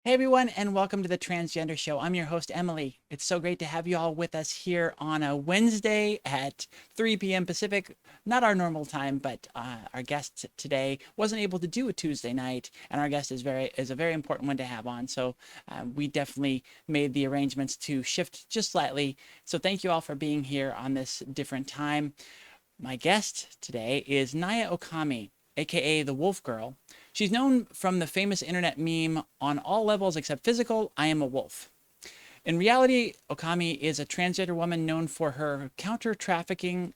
Hey everyone, and welcome to the Transgender Show. I'm your host, Emily. It's so great to have you all with us here on a Wednesday at 3 p.m. Pacific. Not our normal time, but our guest today wasn't able to do a Tuesday night, and our guest is a very important one to have on. So we definitely made the arrangements to shift just slightly. So thank you all for being here on this different time. My guest today is Naia Ōkami, aka the Wolf Girl. She's known from the famous internet meme, "On all levels except physical, I am a wolf." In reality, Okami is a transgender woman known for her counter-trafficking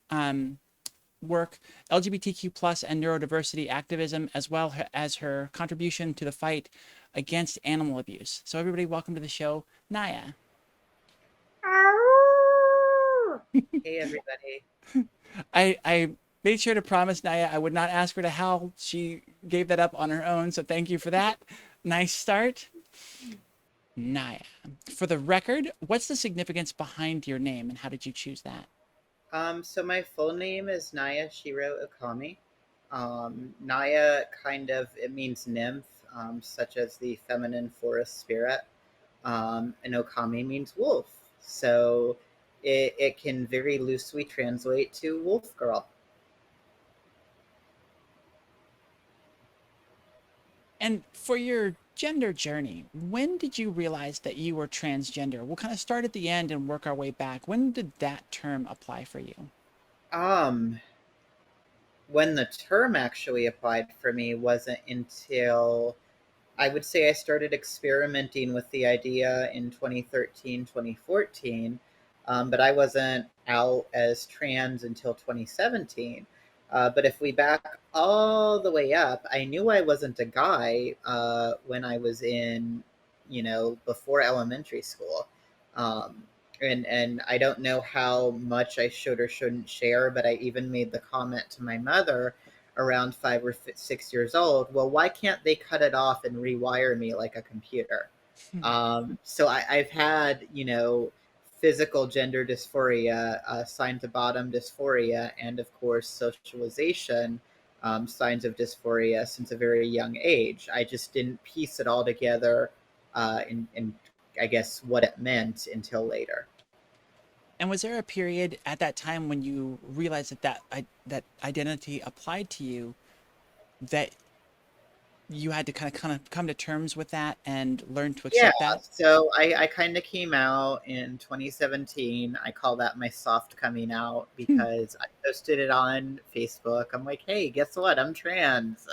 work, LGBTQ plus and neurodiversity activism, as well as her contribution to the fight against animal abuse. So everybody, welcome to the show, Naya. Hey everybody. I made sure to promise Naya I would not ask her to howl. She gave that up on her own, so thank you for that. Nice start. Naya, for the record, what's the significance behind your name and how did you choose that? So my full name is Naia Ōkami. Naya it means nymph, such as the feminine forest spirit. And Okami means wolf. So it can very loosely translate to wolf girl. And for your gender journey, when did you realize that you were transgender? We'll kind of start at the end and work our way back. When did that term apply for you? Um, when the term actually applied for me wasn't until I would say I started experimenting with the idea in 2013, 2014, but I wasn't out as trans until 2017. But if we back all the way up, I knew I wasn't a guy when I was in, before elementary school. Um, and I don't know how much I should or shouldn't share, but I even made the comment to my mother around 5 or 6 years old. Well, why can't they cut it off and rewire me like a computer? So I've had, physical gender dysphoria, signs of bottom dysphoria, and of course, socialization signs of dysphoria since a very young age. I just didn't piece it all together in I guess, what it meant until later. And was there a period at that time when you realized that identity applied to you that you had to kind of come to terms with that and learn to Yeah, accept that? so I kind of came out in 2017. I call that my soft coming out Hmm. because I posted it on Facebook. I'm like, hey, guess what? I'm trans.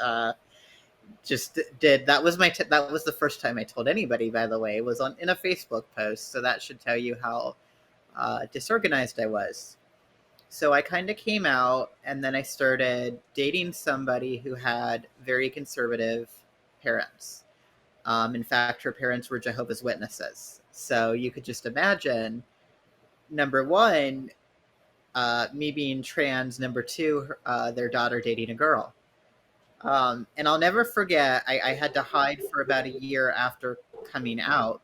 Just did that was that was the first time I told anybody. By the way, it was on in a Facebook post, so that should tell you how disorganized I was. So I kind of came out, and then I started dating somebody who had very conservative parents. In fact, her parents were Jehovah's Witnesses. So you could just imagine, number one, me being trans, number two, their daughter dating a girl. And I'll never forget, I had to hide for about a year after coming out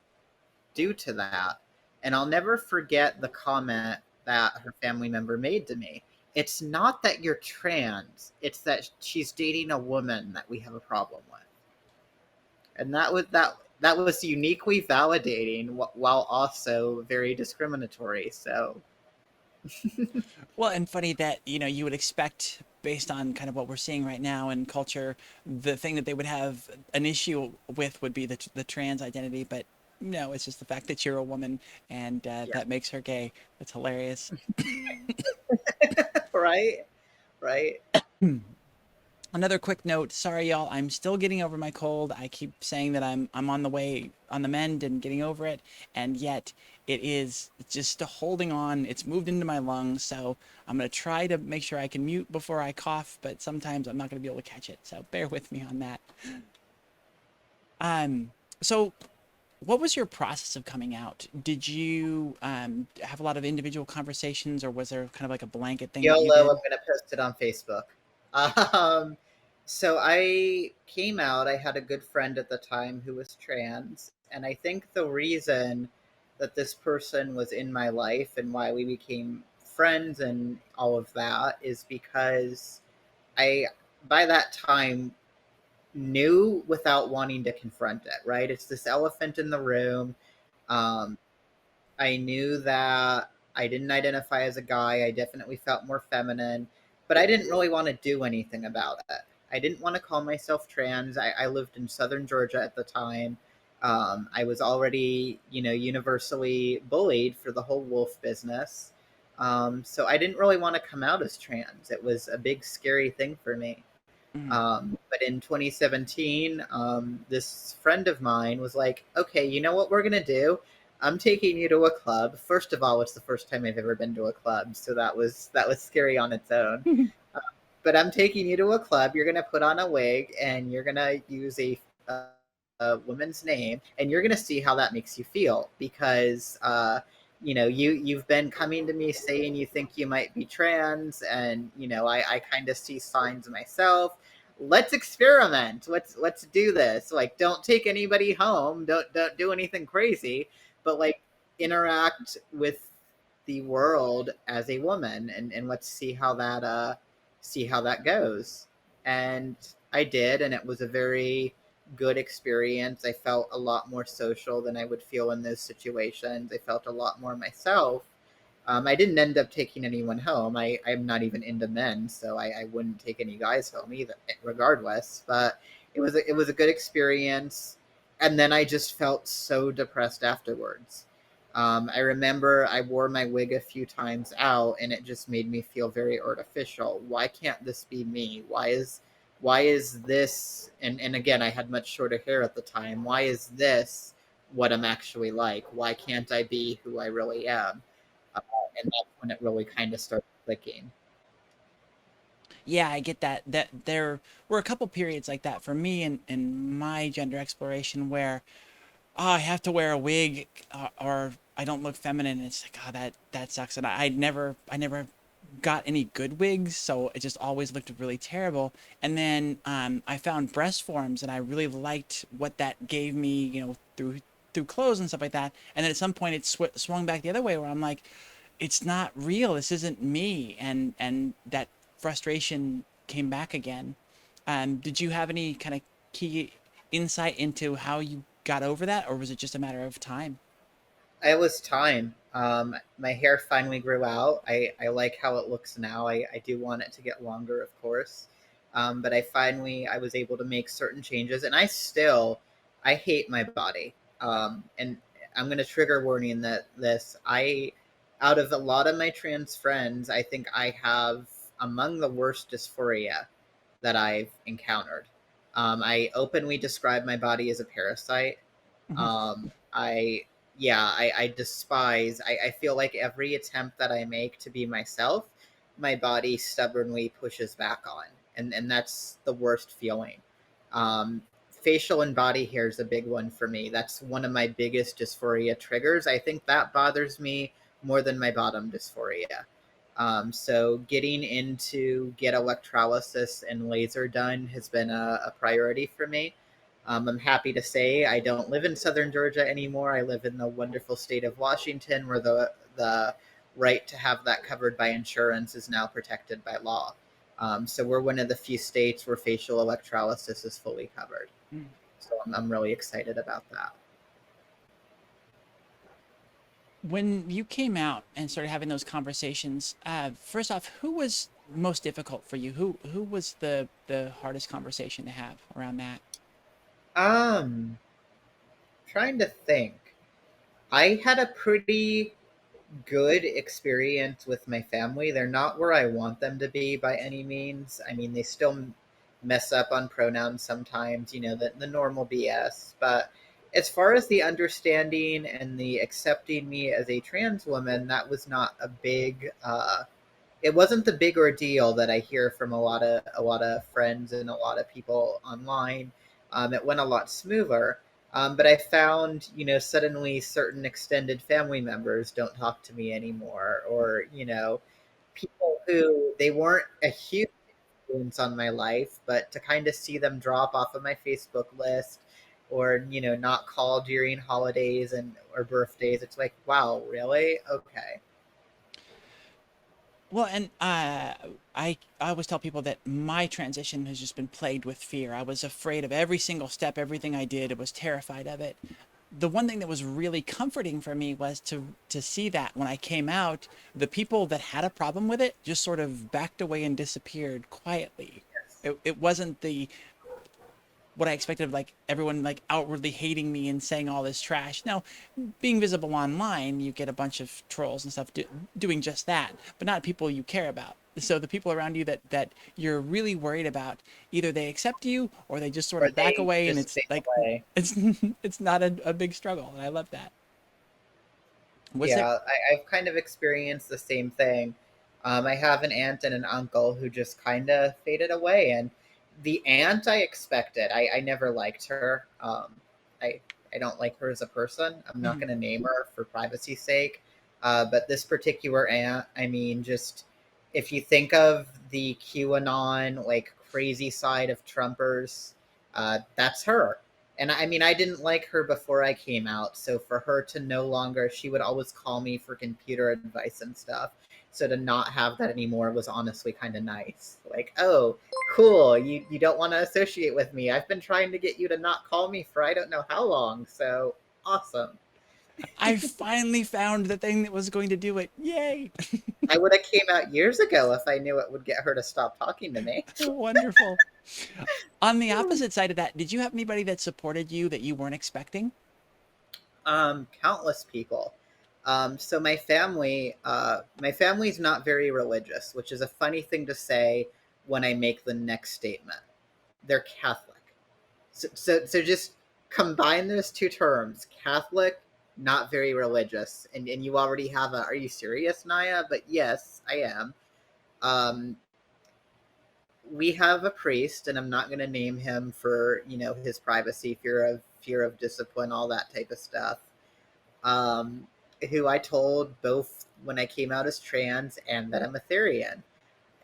due to that. And I'll never forget the comment that her family member made to me. It's not that you're trans, it's that she's dating a woman that we have a problem with. And that was uniquely validating while also very discriminatory. So Well, and funny that, you would expect based on kind of what we're seeing right now in culture, the thing that they would have an issue with would be the trans identity, but no, it's just the fact that you're a woman and yeah, that makes her gay. That's hilarious. right, right. Another quick note, sorry y'all, I'm still getting over my cold. I keep saying that I'm on the way on the mend and getting over it, and yet it is just holding on. It's moved into my lungs, so I'm gonna try to make sure I can mute before I cough, but sometimes I'm not gonna be able to catch it. So bear with me on that. Um, so what was your process of coming out? Did you have a lot of individual conversations, or was there kind of like a blanket thing that you YOLO, I'm did? gonna post it on Facebook. Um, so I came out. I had a good friend at the time who was trans, and I think the reason that this person was in my life and why we became friends and all of that is because I by that time knew without wanting to confront it, right? It's this elephant in the room. Um, I knew that I didn't identify as a guy. I definitely felt more feminine, but I didn't really want to do anything about it. I didn't want to call myself trans. I lived in southern Georgia at the time. I was already, universally bullied for the whole wolf business. So I didn't really want to come out as trans. It was a big, scary thing for me. Mm. But in 2017, this friend of mine was like, okay, you know what we're going to do? I'm taking you to a club. First of all, it's the first time I've ever been to a club, so that was scary on its own. But I'm taking you to a club. You're going to put on a wig and you're going to use a woman's name, and you're going to see how that makes you feel because you've been coming to me saying you think you might be trans, and I kind of see signs myself. Let's experiment. Let's do this. Like, don't take anybody home. Don't do anything crazy, but like interact with the world as a woman, and let's see how that goes. And I did, and it was a very good experience. I felt a lot more social than I would feel in those situations. I felt a lot more myself. I didn't end up taking anyone home. I'm not even into men, so I wouldn't take any guys home either, regardless. But it was a good experience. And then I just felt so depressed afterwards. I remember I wore my wig a few times out, and it just made me feel very artificial. Why can't this be me? Why is this? And again, I had much shorter hair at the time. Why is this what I'm actually like? Why can't I be who I really am? Uh, and that's when it really kind of started clicking. Yeah, I get that. That there were a couple periods like that for me in my gender exploration where, oh, I have to wear a wig, or I don't look feminine. It's like, oh, that sucks. And I never got any good wigs, so it just always looked really terrible. And then I found breast forms, and I really liked what that gave me, through clothes and stuff like that. And then at some point, it swung back the other way, where I'm like, it's not real. This isn't me, and that frustration came back again. Did you have any kind of key insight into how you got over that, or was it just a matter of time? It was time. My hair finally grew out. I like how it looks now. I do want it to get longer, of course. But I was able to make certain changes, and I hate my body. And I'm going to trigger warning that out of a lot of my trans friends, I think I have among the worst dysphoria that I've encountered. I openly describe my body as a parasite. I Yeah, I despise. I feel like every attempt that I make to be myself, my body stubbornly pushes back on, and that's the worst feeling. Facial and body hair is a big one for me. That's one of my biggest dysphoria triggers. I think that bothers me more than my bottom dysphoria. So getting into get electrolysis and laser done has been a priority for me. I'm happy to say I don't live in southern Georgia anymore. I live in the wonderful state of Washington, where the right to have that covered by insurance is now protected by law. So we're one of the few states where facial electrolysis is fully covered. So I'm really excited about that. When you came out and started having those conversations, first off, who was most difficult for you? Who was the hardest conversation to have around that? Um, Trying to think. I had a pretty good experience with my family. They're not where I want them to be by any means. I mean, they still mess up on pronouns sometimes, the normal BS. But as far as the understanding and the accepting me as a trans woman, that was not it wasn't the big ordeal that I hear from a lot of friends and a lot of people online. It went a lot smoother. But I found, suddenly certain extended family members don't talk to me anymore, or people who they weren't a huge influence on my life, but to kind of see them drop off of my Facebook list, or not call during holidays and or birthdays, it's like, wow, really? Okay. Well, and I always tell people that my transition has just been plagued with fear. I was afraid of every single step, everything I did. I was terrified of it. The one thing that was really comforting for me was to see that when I came out, the people that had a problem with it just sort of backed away and disappeared quietly. Yes. It wasn't the what I expected of like everyone like outwardly hating me and saying all this trash. Now, being visible online, you get a bunch of trolls and stuff doing just that, but not people you care about. So the people around you that you're really worried about, either they accept you or they just sort Or of back they away, and just it's fade like away. it's it's not a big struggle, and I love that. Was there? Yeah, I've kind of experienced the same thing. I have an aunt and an uncle who just kind of faded away, and the aunt I expected. I never liked her. I I don't like her as a person. I'm not Mhm. going to name her for privacy's sake. But this particular aunt, I mean, just if you think of the QAnon like crazy side of Trumpers, that's her. And I mean, I didn't like her before I came out. So for her to no longer, she would always call me for computer advice and stuff. So to not have that anymore was honestly kind of nice. Like, oh, cool. You don't want to associate with me. I've been trying to get you to not call me for I don't know how long. So awesome. I finally found the thing that was going to do it. Yay! I would have came out years ago if I knew it would get her to stop talking to me. Wonderful. On the opposite side of that, did you have anybody that supported you that you weren't expecting? Countless people. So my family's not very religious, which is a funny thing to say when I make the next statement. They're Catholic. So just combine those two terms, Catholic, not very religious, and you already have a. Are you serious, Naya? But yes, I am. Um, we have a priest, and I'm not going to name him for his privacy, fear of discipline, all that type of stuff. um, who I told both when I came out as trans and that I'm a therian.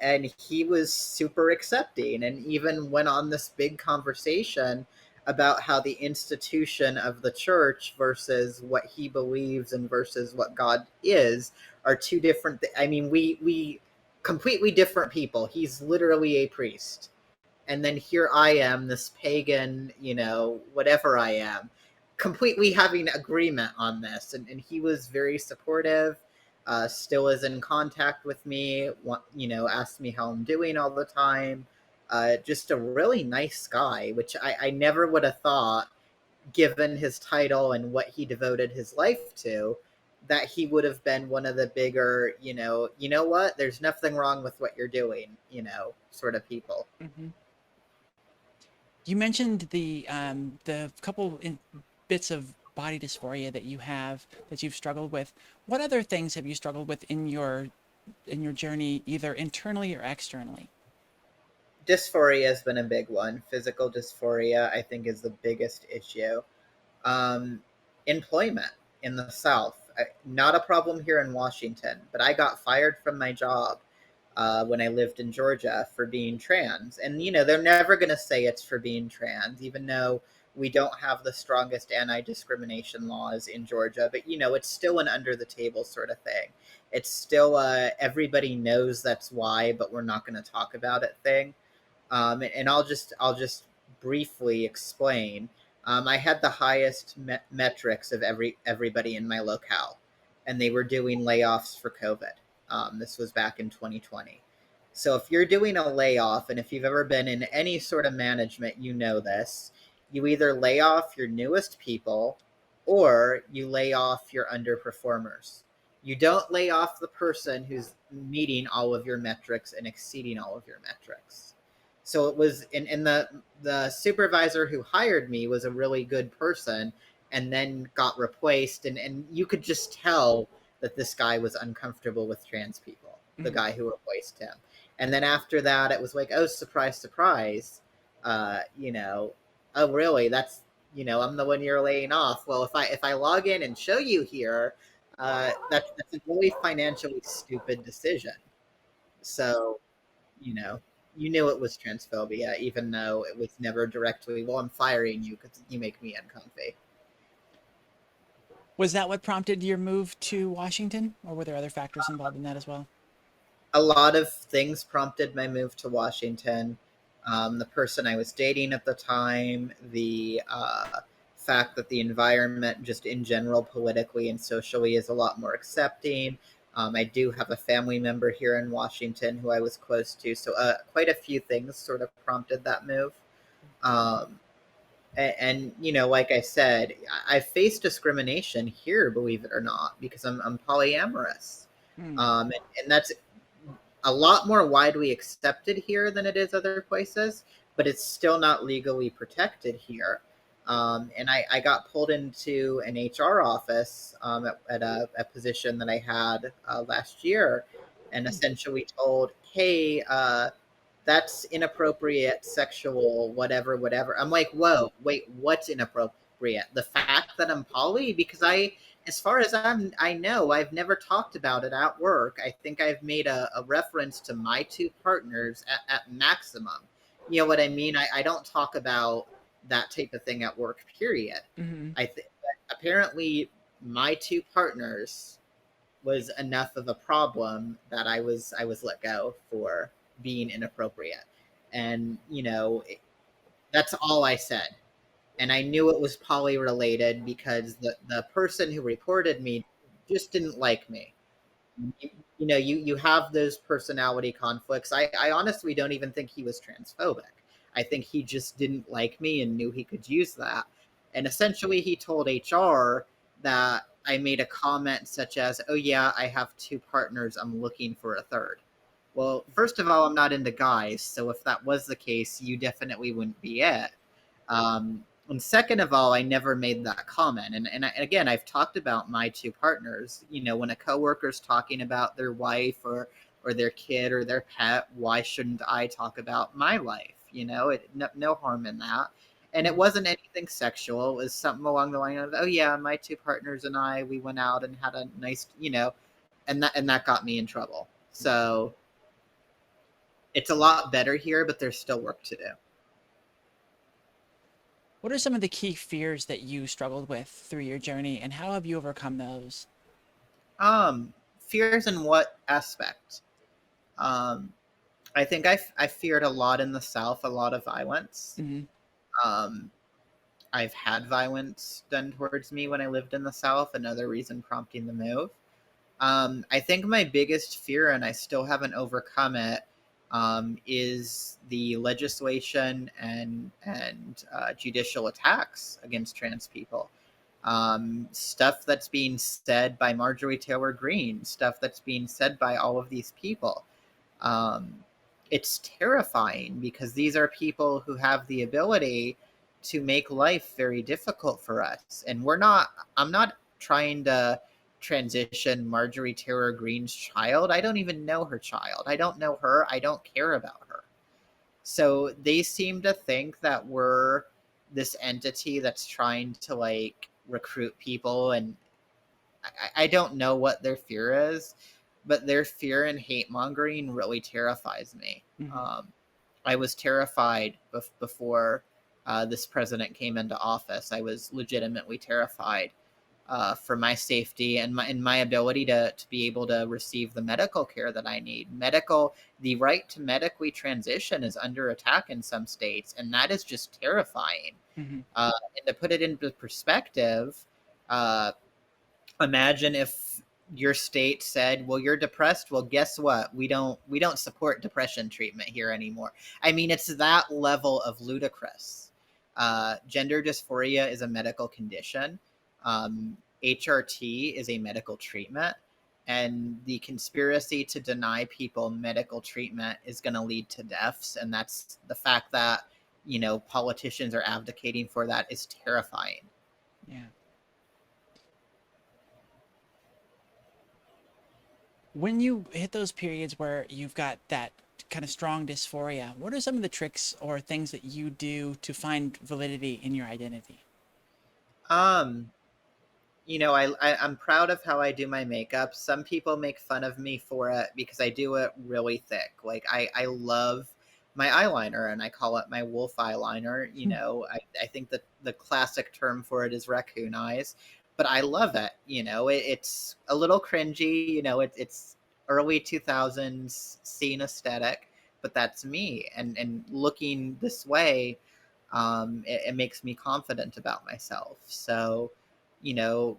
And he was super accepting and even went on this big conversation about how the institution of the church versus what he believes and versus what God is are two different. I mean, we completely different people. He's literally a priest, and then here I am, this pagan, whatever I am, completely having agreement on this. And he was very supportive, still is in contact with me, asked me how I'm doing all the time. Just a really nice guy, which I never would have thought, given his title and what he devoted his life to, that he would have been one of the bigger, what, there's nothing wrong with what you're doing, sort of people. Hmm. You mentioned the couple bits of body dysphoria that you have that you've struggled with. What other things have you struggled with in your journey, either internally or externally? Dysphoria has been a big one. Physical dysphoria, I think, is the biggest issue. Um, Employment in the South, not a problem here in Washington, but I got fired from my job when I lived in Georgia for being trans. And, they're never going to say it's for being trans, even though we don't have the strongest anti discrimination laws in Georgia. But, it's still an under the table sort of thing. It's still everybody knows that's why, but we're not going to talk about it thing. And I'll just briefly explain. I had the highest metrics of everybody in my locale, and they were doing layoffs for COVID. This was back in 2020. So if you're doing a layoff, and if you've ever been in any sort of management, you know this. You either lay off your newest people, or you lay off your underperformers. You don't lay off the person who's meeting all of your metrics and exceeding all of your metrics. So it was in the supervisor who hired me was a really good person and then got replaced, and you could just tell that this guy was uncomfortable with trans people, the Mhm. guy who replaced him. And then after that it was like, oh, surprise, surprise. Oh really, that's, I'm the one you're laying off. Well, if I log in and show you here, that's a really financially stupid decision. So, you know, you knew it was transphobia, even though it was never directly, well, I'm firing you because you make me uncomfy. Was that what prompted your move to Washington, or were there other factors involved in that as well? a lot of things prompted my move to Washington. The person I was dating at the time, the fact that the environment, just in general, politically and socially, is a lot more accepting. I do have a family member here in Washington who I was close to, so quite a few things sort of prompted that move. Um, and you know, like I said, I faced discrimination here, believe it or not, because I'm polyamorous, Hmm. and that's a lot more widely accepted here than it is other places, but it's still not legally protected here. And I got pulled into an HR office at a position that I had last year, and essentially told, "Hey, that's inappropriate sexual whatever whatever." I'm like, whoa, wait, what's inappropriate? The fact that I'm poly? Because as far as I know, I've never talked about it at work. I think I've made a reference to my two partners at maximum. You know what I mean? I don't talk about that type of thing at work, period. Mm-hmm. I think apparently my two partners was enough of a problem that I was let go for being inappropriate. And you know, that's all I said. And I knew it was poly related because the person who reported me just didn't like me. You know, you have those personality conflicts. I honestly don't even think he was transphobic. I think he just didn't like me and knew he could use that. And essentially, he told HR that I made a comment such as, "Oh yeah, I have two partners. I'm looking for a third." Well, first of all, I'm not into guys, so if that was the case, you definitely wouldn't be it. And second of all, I never made that comment. Again, I've talked about my two partners. You know, when a coworker's talking about their wife or their kid or their pet, why shouldn't I talk about my life? You know, no harm in that. And it Mm-hmm. wasn't anything sexual. It was something along the line of, "Oh yeah, my two partners and I, we went out and had a nice, you know," and that got me in trouble. So it's a lot better here, but there's still work to do. What are some of the key fears that you struggled with through your journey, and how have you overcome those? Fears in what aspect? Um, I think I feared a lot in the South, a lot of violence. Mm-hmm. Um, I've had violence done towards me when I lived in the South, another reason prompting the move. I think my biggest fear, and I still haven't overcome it, is the legislation and judicial attacks against trans people. Stuff that's being said by Marjorie Taylor Greene, stuff that's being said by all of these people. Um, it's terrifying because these are people who have the ability to make life very difficult for us. And I'm not trying to transition Marjorie Taylor Greene's child. I don't even know her child. I don't know her. I don't care about her. So they seem to think that we're this entity that's trying to like recruit people, and I don't know what their fear is, but their fear and hate mongering really terrifies me. Mm-hmm. I was terrified before this president came into office. I was legitimately terrified for my safety and my ability to be able to receive the medical care that I need. The right to medically transition is under attack in some states, and that is just terrifying. Mm-hmm. And to put it into perspective, uh, imagine if your state said, "Well, you're depressed. Well, guess what? We don't support depression treatment here anymore." I mean, it's that level of ludicrous. Gender dysphoria is a medical condition. HRT is a medical treatment, and the conspiracy to deny people medical treatment is going to lead to deaths. And that's the fact that politicians are advocating for that is terrifying. Yeah. When you hit those periods where you've got that kind of strong dysphoria, what are some of the tricks or things that you do to find validity in your identity? Um, I'm proud of how I do my makeup. Some people make fun of me for it because I do it really thick. Like I love my eyeliner and I call it my wolf eyeliner. I think that the classic term for it is raccoon eyes, but I love it. It's a little cringy. It's early 2000s scene aesthetic, but that's me. And looking this way, it makes me confident about myself. So, doing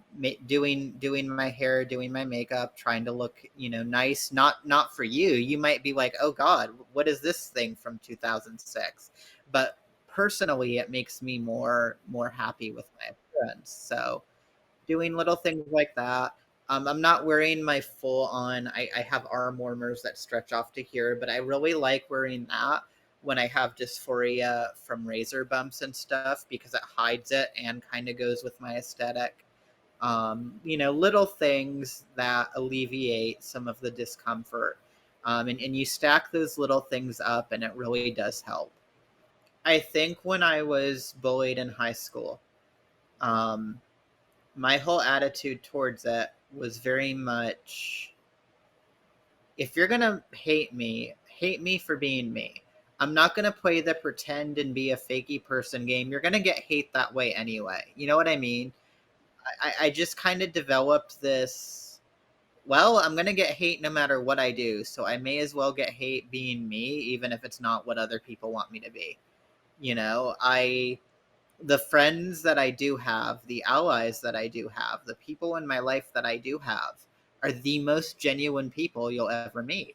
my hair, doing my makeup, trying to look, nice. Not for you. You might be like, oh God, what is this thing from 2006? But personally, it makes me more happy with my appearance. So doing little things like that. I'm not wearing my full on. I have arm warmers that stretch off to here, but I really like wearing that when I have dysphoria from razor bumps and stuff because it hides it and kind of goes with my aesthetic. Little things that alleviate some of the discomfort. And you stack those little things up, and it really does help. I think when I was bullied in high school, um, my whole attitude towards it was very much, if you're gonna hate me for being me. I'm not gonna play the pretend and be a fakey person game. You're gonna get hate that way anyway. You know what I mean? I just kind of developed this, well, I'm gonna get hate no matter what I do, so I may as well get hate being me, even if it's not what other people want me to be. I the friends that I do have, the allies that I do have, the people in my life that I do have are the most genuine people you'll ever meet.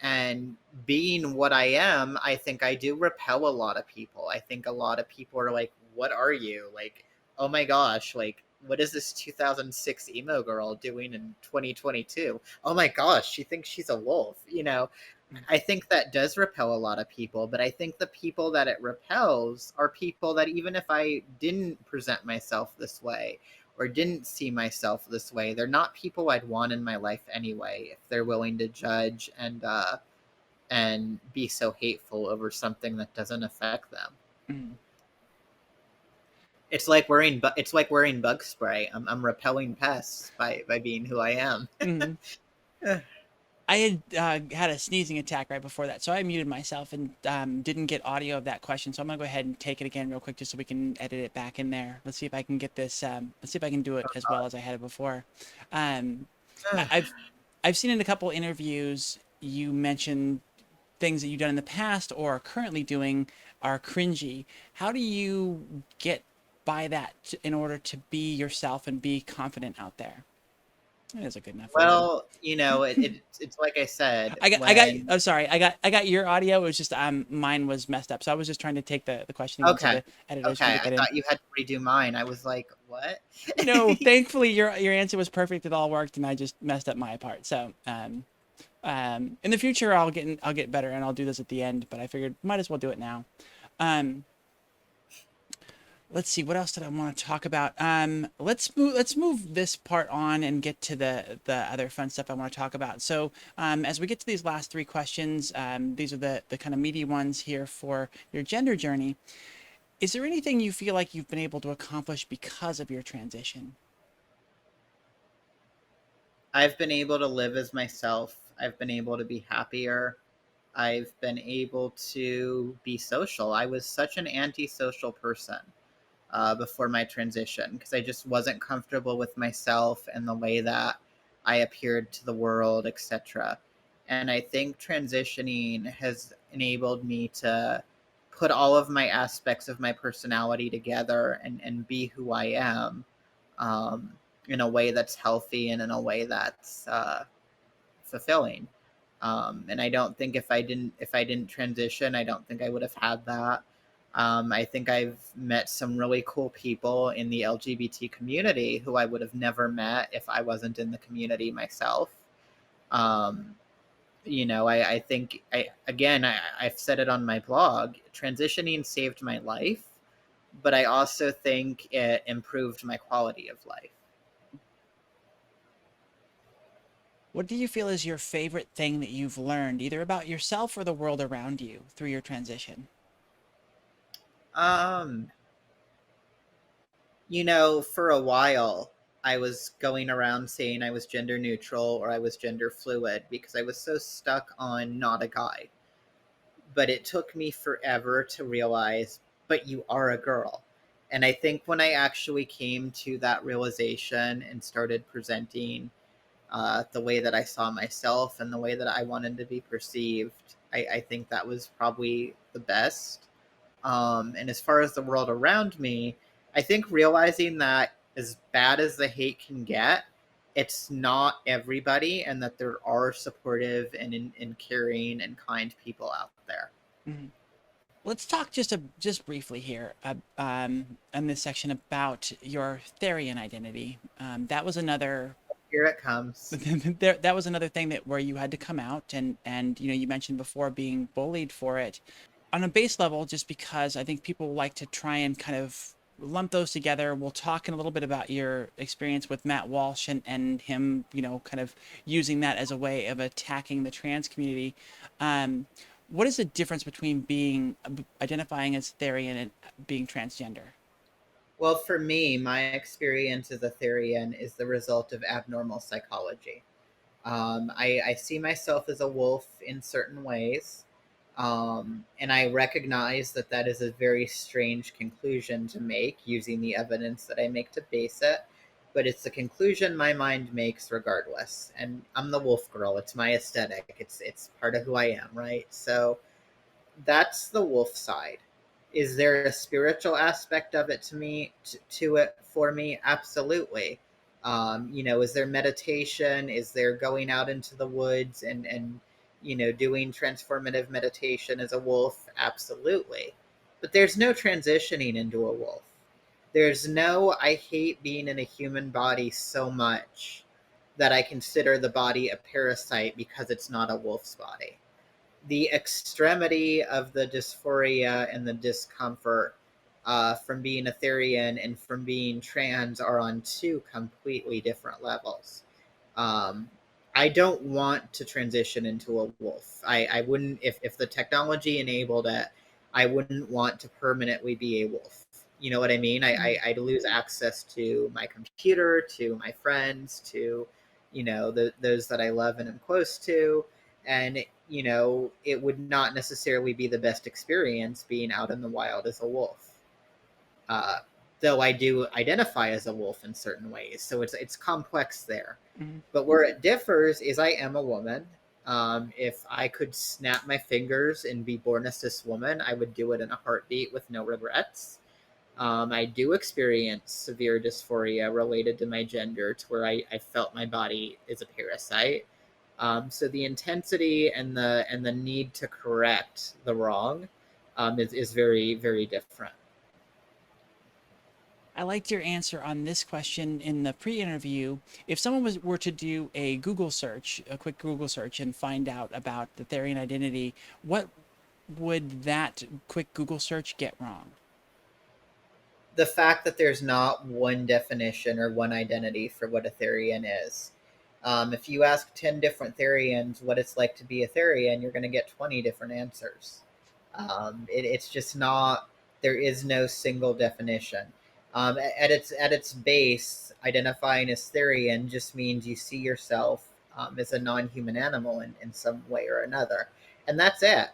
And being what I am, I think I do repel a lot of people. I think a lot of people are like, what are you? Like, oh my gosh, like, what is this 2006 emo girl doing in 2022? Oh my gosh, she thinks she's a wolf. I think that does repel a lot of people, but I think the people that it repels are people that, even if I didn't present myself this way or didn't see myself this way, they're not people I'd want in my life anyway if they're willing to judge and be so hateful over something that doesn't affect them. Mm-hmm. It's like wearing bug spray. I'm repelling pests by being who I am. Mm-hmm. I had a sneezing attack right before that, so I muted myself and didn't get audio of that question. So I'm gonna go ahead and take it again real quick, just so we can edit it back in there. Let's see if I can get this. Let's see if I can do it as well as I had it before. Um, I- I've I've seen in a couple interviews you mentioned things that you've done in the past or are currently doing are cringy. How do you get by that in order to be yourself and be confident out there? That is a good enough word. Well, it's like I said, when I'm sorry. I got your audio. It was just mine was messed up. So I was just trying to take the questioning in so okay, the editors can okay, get I that in. thought you had to redo mine. I was like, what? No, thankfully your answer was perfect. It all worked, and I just messed up my part. So in the future I'll get better, and I'll do this at the end. But I figured might as well do it now. Um, let's see, what else did I want to talk about. Let's move this part on and get to the other fun stuff I want to talk about. So as we get to these last three questions, these are the kind of meaty ones here for your gender journey. Is there anything you feel like you've been able to accomplish because of your transition? I've been able to live as myself. I've been able to be happier. I've been able to be social. I was such an antisocial person before my transition because I just wasn't comfortable with myself and the way that I appeared to the world, etc. And I think transitioning has enabled me to put all of my aspects of my personality together and be who I am, um, in a way that's healthy and in a way that's fulfilling. And I don't think if I didn't transition, I don't think I would have had that. I think I've met some really cool people in the LGBT community who I would have never met if I wasn't in the community myself. Um, I think I've said it on my blog. Transitioning saved my life, but I also think it improved my quality of life. What do you feel is your favorite thing that you've learned, either about yourself or the world around you, through your transition? Um, for a while, I was going around saying I was gender neutral or I was gender fluid because I was so stuck on not a guy. But it took me forever to realize, but you are a girl. And I think when I actually came to that realization and started presenting the way that I saw myself and the way that I wanted to be perceived. I think that was probably the best. And as far as the world around me, I think realizing that as bad as the hate can get, it's not everybody, and that there are supportive and caring and kind people out there. Mhm. Let's talk just briefly here in this section about your therian identity. That was another Here it comes. that was another thing that where you had to come out, and you know, you mentioned before being bullied for it on a base level, just because I think people like to try and kind of lump those together. We'll talk in a little bit about your experience with Matt Walsh and him, you know, kind of using that as a way of attacking the trans community. What is the difference between being identifying as therian and being transgender? Well, for me, my experience as a therian is the result of abnormal psychology. I see myself as a wolf in certain ways, and I recognize that that is a very strange conclusion to make using the evidence that I make to base it. But it's the conclusion my mind makes regardless. And I'm the wolf girl. It's my aesthetic. It's part of who I am, right? So that's the wolf side. Is there a spiritual aspect of it to it for me? Absolutely. Is there meditation? Is there going out into the woods and doing transformative meditation as a wolf? Absolutely. But there's no transitioning into a wolf. There's no I hate being in a human body so much that I consider the body a parasite because it's not a wolf's body. The extremity of the dysphoria and the discomfort from being a therian and from being trans are on two completely different levels. Um, I don't want to transition into a wolf. I wouldn't, if the technology enabled it, I wouldn't want to permanently be a wolf. You know what I mean? I'd lose access to my computer, to my friends, to, those that I love and am close to. And, it would not necessarily be the best experience being out in the wild as a wolf. Uh, though I do identify as a wolf in certain ways. So it's complex there. Mhm. But where it differs is I am a woman. If I could snap my fingers and be born a cis woman, I would do it in a heartbeat with no regrets. I do experience severe dysphoria related to my gender, to where I felt my body is a parasite. So the intensity and the need to correct the wrong is very, very different. I liked your answer on this question in the pre-interview. If someone were to do a Google search, a quick Google search, and find out about the therian identity, what would that quick Google search get wrong? The fact that there's not one definition or one identity for what a therian is. If you ask 10 different therians what it's like to be a therian, you're going to get 20 different answers. It's just not, there is no single definition. At its base, identifying as therian just means you see yourself as a non human animal in some way or another. And that's it.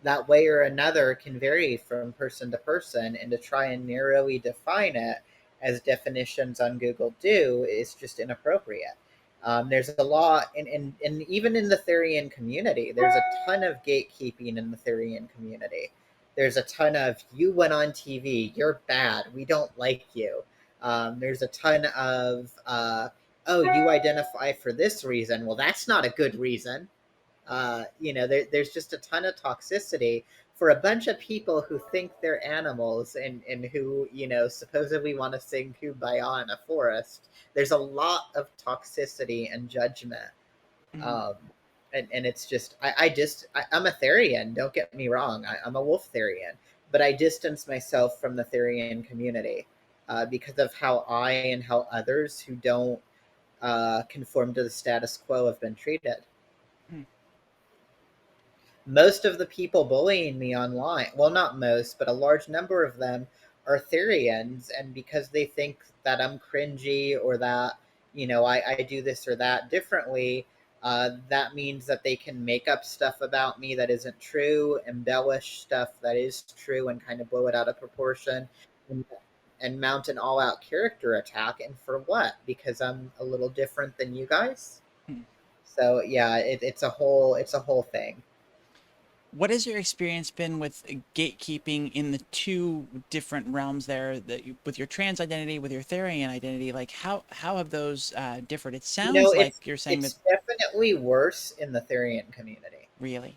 That way or another can vary from person to person, and to try and narrowly define it as definitions on Google do is just inappropriate. There's a lot, and even in the therian community, there's a ton of gatekeeping in the therian community. There's a ton of, you went on TV, you're bad, we don't like you. There's a ton of, oh, you identify for this reason. Well, that's not a good reason. There's just a ton of toxicity for a bunch of people who think they're animals, and who, supposedly want to sing Kumbaya in a forest. There's a lot of toxicity and judgment. Mhm. Um, and it's just, I'm a therian, don't get me wrong. I'm a wolf therian, but I distance myself from the therian community because of how I and how others who don't conform to the status quo have been treated. Mhm. Most of the people bullying me online, well, not most, but a large number of them are therians, and because they think that I'm cringy, or that, I do this or that differently, that means that they can make up stuff about me that isn't true, embellish stuff that is true, and kind of blow it out of proportion, and, and mount an all-out character attack. And for what? Because I'm a little different than you guys? Hmm. So yeah, it's a whole thing. What has your experience been with gatekeeping in the two different realms there, with your trans identity, with your therian identity? Like, how have those differed? It You know, sounds like it's you're saying that it's definitely worse in the therian community. really.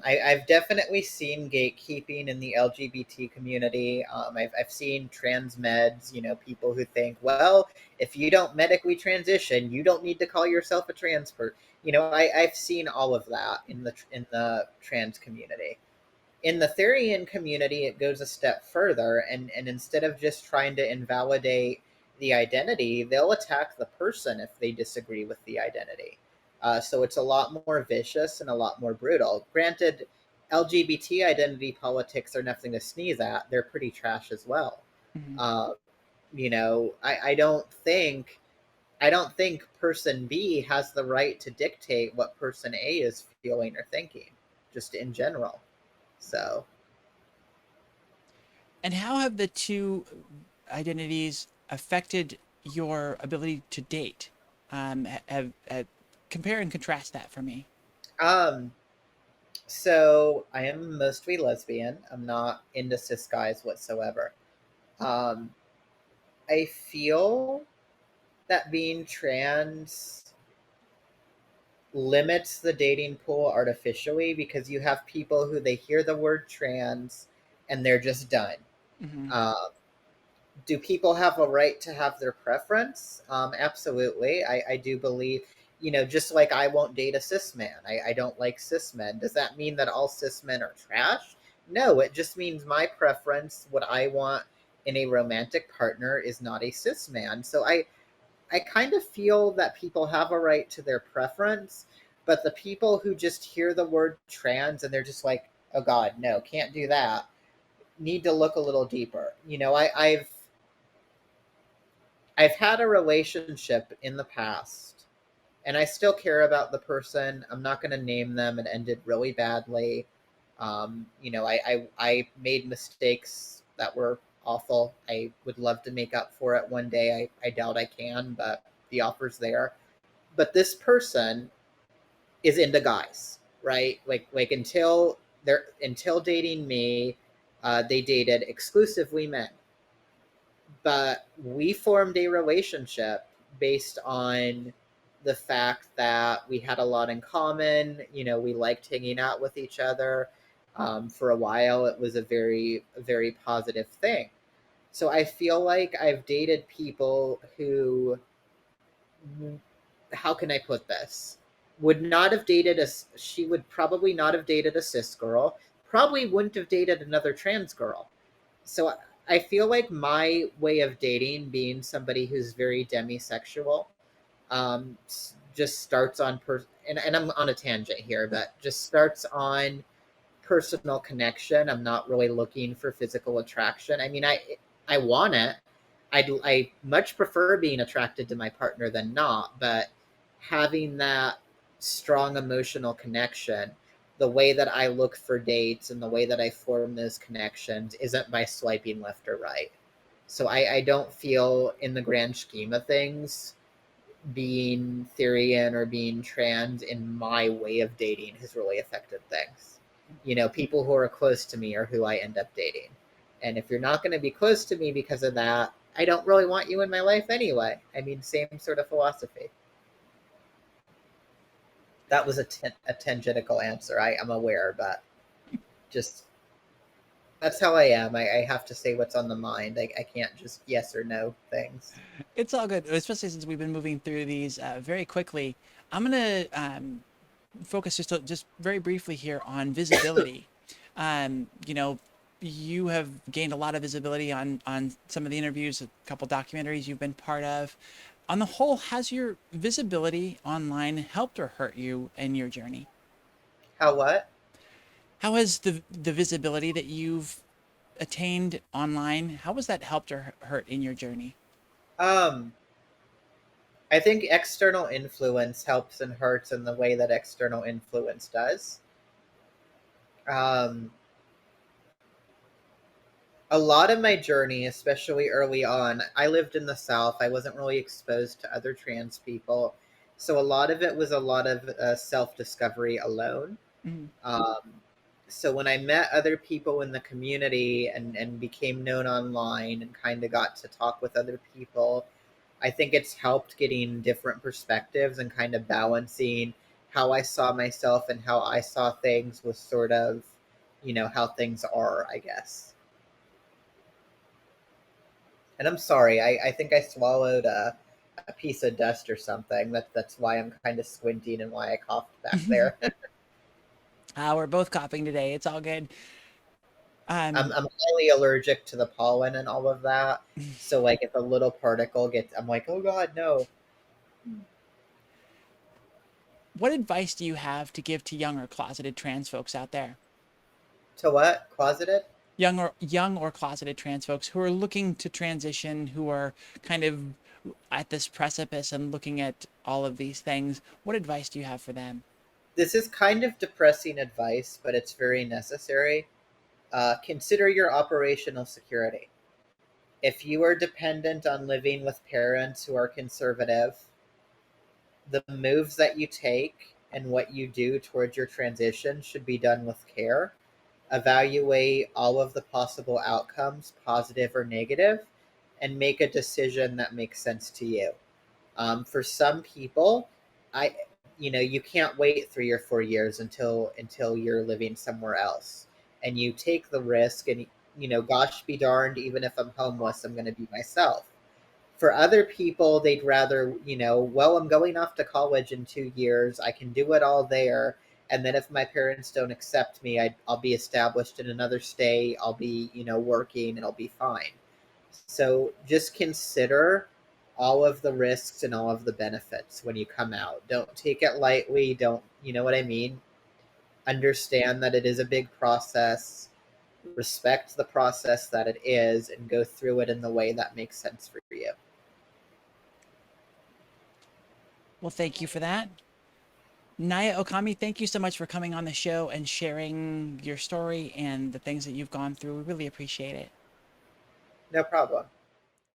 I've definitely seen gatekeeping in the LGBT community. I've seen trans meds, people who think, well, if you don't medically transition, you don't need to call yourself a trans person. I've seen all of that in the trans community. In the therian community, it goes a step further, and instead of just trying to invalidate the identity, they'll attack the person if they disagree with the identity. So it's a lot more vicious and a lot more brutal. Granted, LGBT identity politics are nothing to sneeze at. They're pretty trash as well. Mhm. Uh, I don't think person B has the right to dictate what person A is feeling or thinking, just in general. So And how have the two identities affected your ability to date? Compare and contrast that for me. Um, so I am mostly lesbian. I'm not into cis guys whatsoever. Um, I feel that being trans limits the dating pool artificially because you have people who they hear the word trans and they're just done. Hmm. Um, do people have a right to have their preference? Absolutely. I do believe, just like I won't date a cis man. I don't like cis men. Does that mean that all cis men are trash? No, it just means my preference, what I want in a romantic partner, is not a cis man. So I kind of feel that people have a right to their preference, but the people who just hear the word trans and they're just like, oh God, no, can't do that, need to look a little deeper. I've had a relationship in the past, and I still care about the person. I'm not going to name them. It ended really badly. I made mistakes that were awful. I would love to make up for it one day. I doubt I can, but the offer's there. But this person is into guys, right? Like until dating me, they dated exclusively men, but we formed a relationship based on the fact that we had a lot in common. We liked hanging out with each other. For a while, it was a very positive thing. So I feel like I've dated people who, how can I put this? Would not have dated a, she would probably not have dated a cis girl, probably wouldn't have dated another trans girl. So I feel like my way of dating, being somebody who's very demisexual, um, just starts on and I'm on a tangent here, but just starts on personal connection. I'm not really looking for physical attraction. I mean, I want it. I much prefer being attracted to my partner than not, but having that strong emotional connection, the way that I look for dates and the way that I form those connections isn't by swiping left or right. So I don't feel, in the grand scheme of things, being Therian or being trans in my way of dating has really affected things. People who are close to me are who I end up dating. And if you're not going to be close to me because of that, I don't really want you in my life anyway. I mean, same sort of philosophy. That was a tangential answer. I'm aware, but just that's how I am. I have to say what's on the mind. I can't just yes or no things. It's all good, especially since we've been moving through these very quickly. I'm gonna focus just very briefly here on visibility. You know, you have gained a lot of visibility on some of the interviews, a couple documentaries you've been part of. On the whole, has your visibility online helped or hurt you in your journey? How what? How has the visibility that you've attained online, how has that helped or hurt in your journey? Um, I think external influence helps and hurts in the way that external influence does. Um, a lot of my journey, especially early on, I lived in the South. I wasn't really exposed to other trans people. So a lot of it was a lot of self discovery alone. Mm. Um, so when I met other people in the community and became known online and kind of got to talk with other people, I think it's helped getting different perspectives and kind of balancing how I saw myself and how I saw things with sort of, how things are, I guess. And I'm sorry, I think I swallowed a piece of dust or something. That's why I'm kind of squinting and why I coughed back there. We're both coughing today. It's all good. Um, I'm highly allergic to the pollen and all of that. So like if a little particle gets, I'm like, oh God, no. what advice do you have to give to younger closeted trans folks out there? To what? Closeted? Young or closeted trans folks who are looking to transition, who are kind of at this precipice and looking at all of these things. What advice do you have for them? This is kind of depressing advice, but it's very necessary. Consider your operational security. If you are dependent on living with parents who are conservative, the moves that you take and what you do towards your transition should be done with care. Evaluate all of the possible outcomes, positive or negative, and make a decision that makes sense to you. For some people, I you can't wait 3 or 4 years until you're living somewhere else, and you take the risk, and gosh be darned, even if I'm homeless, I'm going to be myself. For other people, they'd rather, well, I'm going off to college in 2 years. I can do it all there. And then if my parents don't accept me, I'll be established in another state. I'll be, working, and I'll be fine. So just consider all of the risks and all of the benefits when you come out. Don't take it lightly. Don't, you know what I mean? Understand that it is a big process. Respect the process that it is and go through it in the way that makes sense for you. Well, thank you for that. Naia Ōkami, thank you so much for coming on the show and sharing your story and the things that you've gone through. We really appreciate it. No problem.